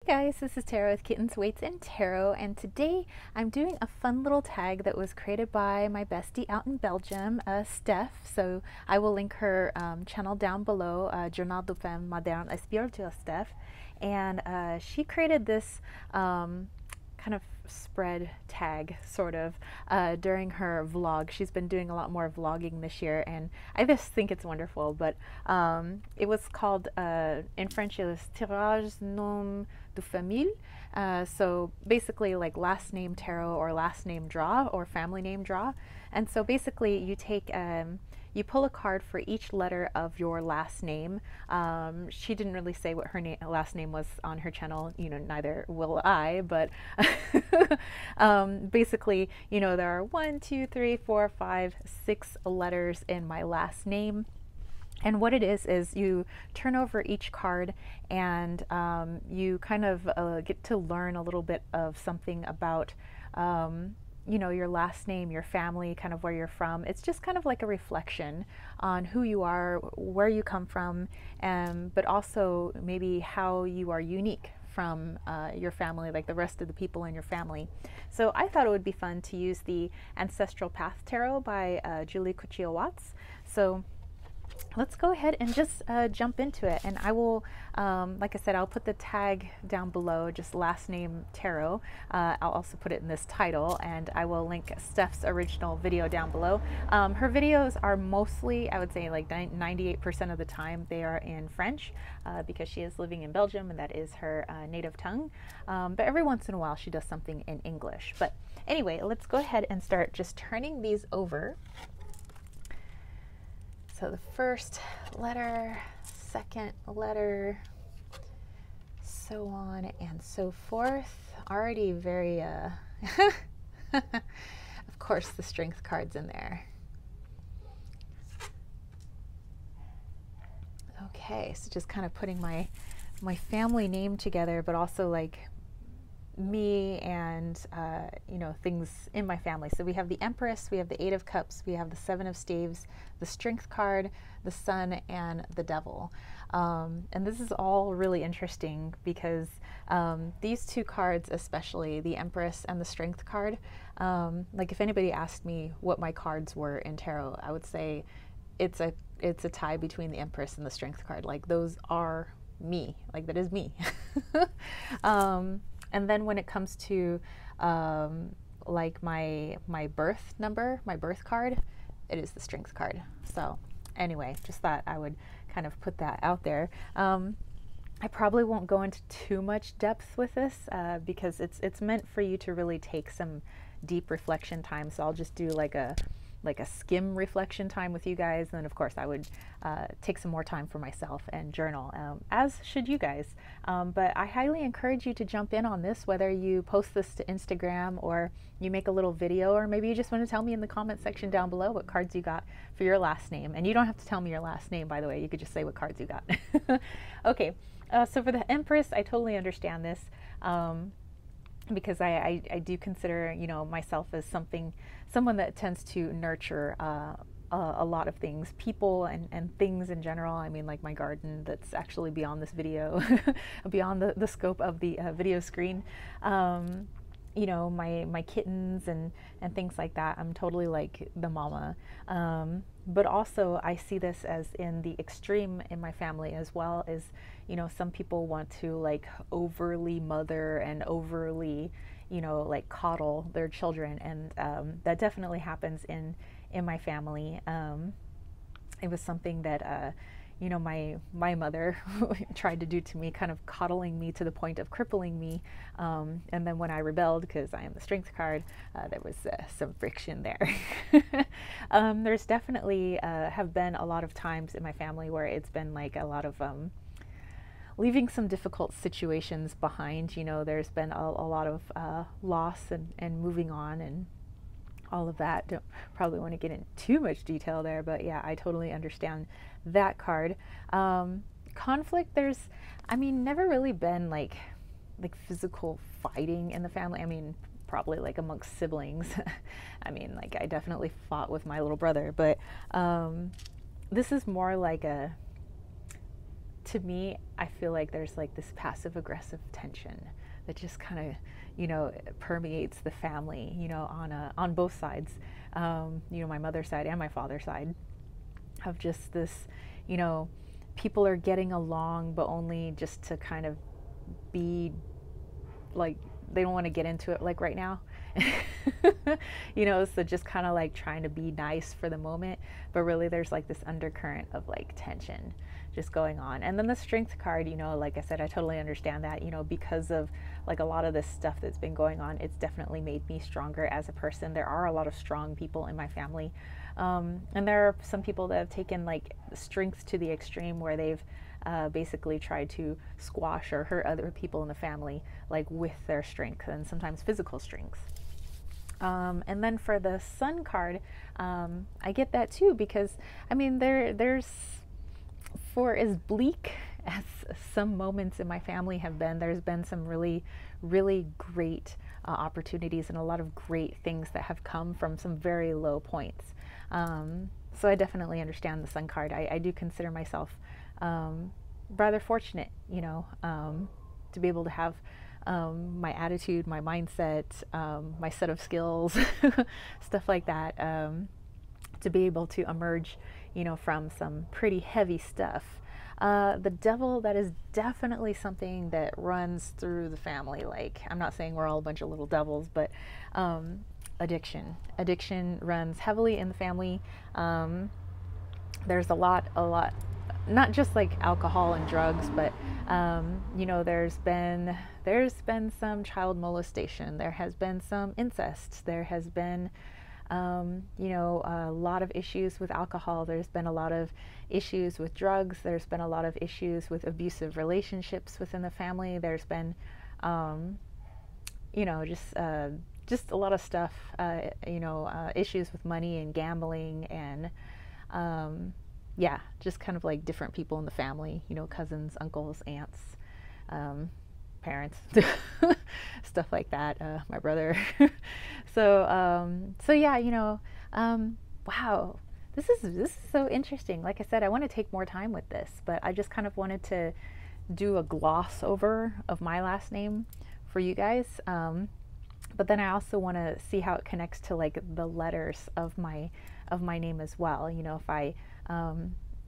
guys, this is Tarot with Kittens, Weights, and Tarot, and today I'm doing a fun little tag that was created by my bestie out in Belgium, Steph. So I will link her channel down below, Journal de Femme Moderne, Spirituelle Steph, and she created this kind of spread tag sort of during her vlog. She's been doing a lot more vlogging this year and I just think it's wonderful, but it was called in French it was tirage nom de famille, so basically like last name tarot or last name draw or family name draw. And so basically you take you pull a card for each letter of your last name. She didn't really say what her last name was on her channel, you know, neither will I, but basically, you know, there are 1, 2, 3, 4, 5, 6 letters in my last name. And what it is you turn over each card and you kind of get to learn a little bit of something about you know, your last name, your family, kind of where you're from. It's just kind of like a reflection on who you are, where you come from, but also maybe how you are unique from your family, like the rest of the people in your family. So I thought it would be fun to use the Ancestral Path Tarot by Julie Cuccio-Watts. So let's go ahead and just jump into it, and I will, like I said, I'll put the tag down below, just last name tarot. I'll also put it in this title, and I will link Steph's original video down below. Her videos are mostly, I would say like 98% of the time, they are in French because she is living in Belgium and that is her native tongue. But every once in a while she does something in English. But anyway, let's go ahead and start just turning these over. So the first letter, second letter, so on and so forth. Already very, of course, the strength card's in there. Okay, so just kind of putting my family name together, but also like me and you know, things in my family. So we have the Empress, we have the 8 of Cups, we have the 7 of Staves, the Strength card, the Sun, and the Devil. And this is all really interesting because these two cards, especially the Empress and the Strength card, like if anybody asked me what my cards were in tarot, I would say it's a tie between the Empress and the Strength card. Like those are me, like that is me. And then when it comes to like my birth number, my birth card, it is the Strength card. So anyway, just thought I would kind of put that out there. I probably won't go into too much depth with this because it's meant for you to really take some deep reflection time. So I'll just do like a skim reflection time with you guys. And then of course I would take some more time for myself and journal, as should you guys. But I highly encourage you to jump in on this, whether you post this to Instagram or you make a little video, or maybe you just want to tell me in the comment section down below what cards you got for your last name. And you don't have to tell me your last name, by the way. You could just say what cards you got. Okay, so for the Empress, I totally understand this. Because I do consider, you know, myself as someone that tends to nurture a lot of things, people and things in general. I mean, like my garden that's actually beyond this video, beyond the scope of the video screen. You know, my kittens and things like that. I'm totally like the mama. But also I see this as in the extreme in my family as well, as, you know, some people want to like overly mother and overly, you know, like coddle their children. And that definitely happens in my family. It was something that, you know, my mother tried to do to me, kind of coddling me to the point of crippling me. And then when I rebelled, because I am the Strength card, there was some friction there. There's definitely have been a lot of times in my family where it's been like a lot of leaving some difficult situations behind. You know, there's been a lot of loss and moving on and all of that. Don't probably want to get into too much detail there, but yeah, I totally understand that card. Conflict, there's, I mean, never really been like physical fighting in the family. I mean, probably like amongst siblings. I mean, like I definitely fought with my little brother, but this is more like a to me, I feel like there's like this passive aggressive tension that just kind of, you know, permeates the family, you know, on both sides, you know, my mother's side and my father's side, of just this, you know, people are getting along, but only just to kind of be like, they don't want to get into it like right now. You know, so just kind of like trying to be nice for the moment, but really there's like this undercurrent of like tension just going on. And then the strength card, you know, like I said, I totally understand that, you know, because of like a lot of this stuff that's been going on, it's definitely made me stronger as a person. There are a lot of strong people in my family, and there are some people that have taken like strength to the extreme where they've basically tried to squash or hurt other people in the family, like with their strength, and sometimes physical strength. And then for the sun card, I get that too, because I mean, there's, for as bleak as some moments in my family have been, there's been some really, really great opportunities and a lot of great things that have come from some very low points. So I definitely understand the sun card. I do consider myself rather fortunate, you know, to be able to have my attitude, my mindset, my set of skills, stuff like that, to be able to emerge, you know, from some pretty heavy stuff. The devil, that is definitely something that runs through the family. Like, I'm not saying we're all a bunch of little devils, but addiction runs heavily in the family. There's a lot, not just like alcohol and drugs, but you know, there's been some child molestation, there has been some incest, there has been you know, a lot of issues with alcohol, there's been a lot of issues with drugs, there's been a lot of issues with abusive relationships within the family, there's been you know, just a lot of stuff, you know, issues with money and gambling, and yeah, just kind of like different people in the family, you know, cousins, uncles, aunts, parents, stuff like that, my brother. So yeah, you know, wow, this is so interesting. Like I said, I want to take more time with this, but I just kind of wanted to do a gloss over of my last name for you guys. But then I also want to see how it connects to like the letters of my name as well. You know, if I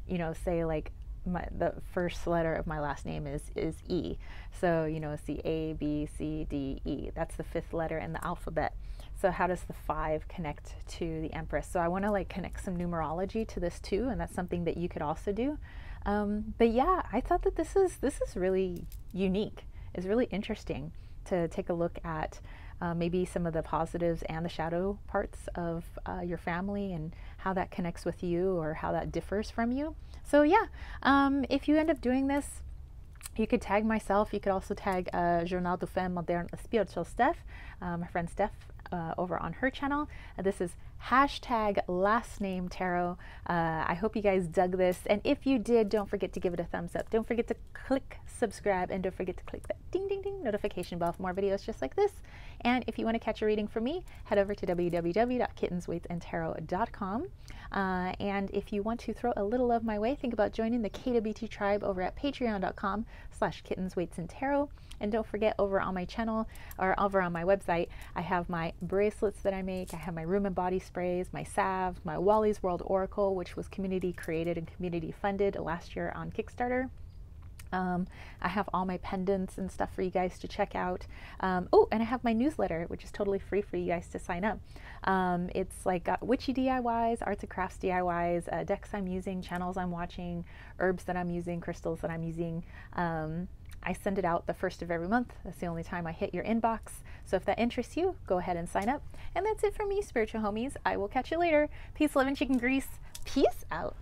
you know, say like the first letter of my last name is E. So, you know, see A, B, C, D, E. That's the fifth letter in the alphabet. So how does the 5 connect to the Empress? So I want to like connect some numerology to this too, and that's something that you could also do. But yeah, I thought that this is really unique. It's really interesting to take a look at maybe some of the positives and the shadow parts of your family and how that connects with you or how that differs from you. So yeah, if you end up doing this, you could tag myself. You could also tag Journal de Femme Moderne, Spirituelle Steph, my friend Steph, over on her channel. This is #LastNameTarot. I hope you guys dug this, and if you did, don't forget to give it a thumbs up. Don't forget to click subscribe, and don't forget to click that ding ding ding notification bell for more videos just like this. And if you want to catch a reading from me, head over to www.kittensweightsandtarot.com. And if you want to throw a little love my way, think about joining the KWT tribe over at patreon.com/kittensweightsandtarot. And don't forget, over on my channel or over on my website, I have my bracelets that I make. I have my room and body sprays, my salve, my Wally's World Oracle, which was community created and community funded last year on Kickstarter. I have all my pendants and stuff for you guys to check out. Oh, and I have my newsletter, which is totally free for you guys to sign up. It's like got witchy DIYs, arts and crafts DIYs, decks I'm using, channels I'm watching, herbs that I'm using, crystals that I'm using. I send it out the first of every month. That's the only time I hit your inbox. So if that interests you, go ahead and sign up. And that's it from me, spiritual homies. I will catch you later. Peace, love, and chicken grease. Peace out.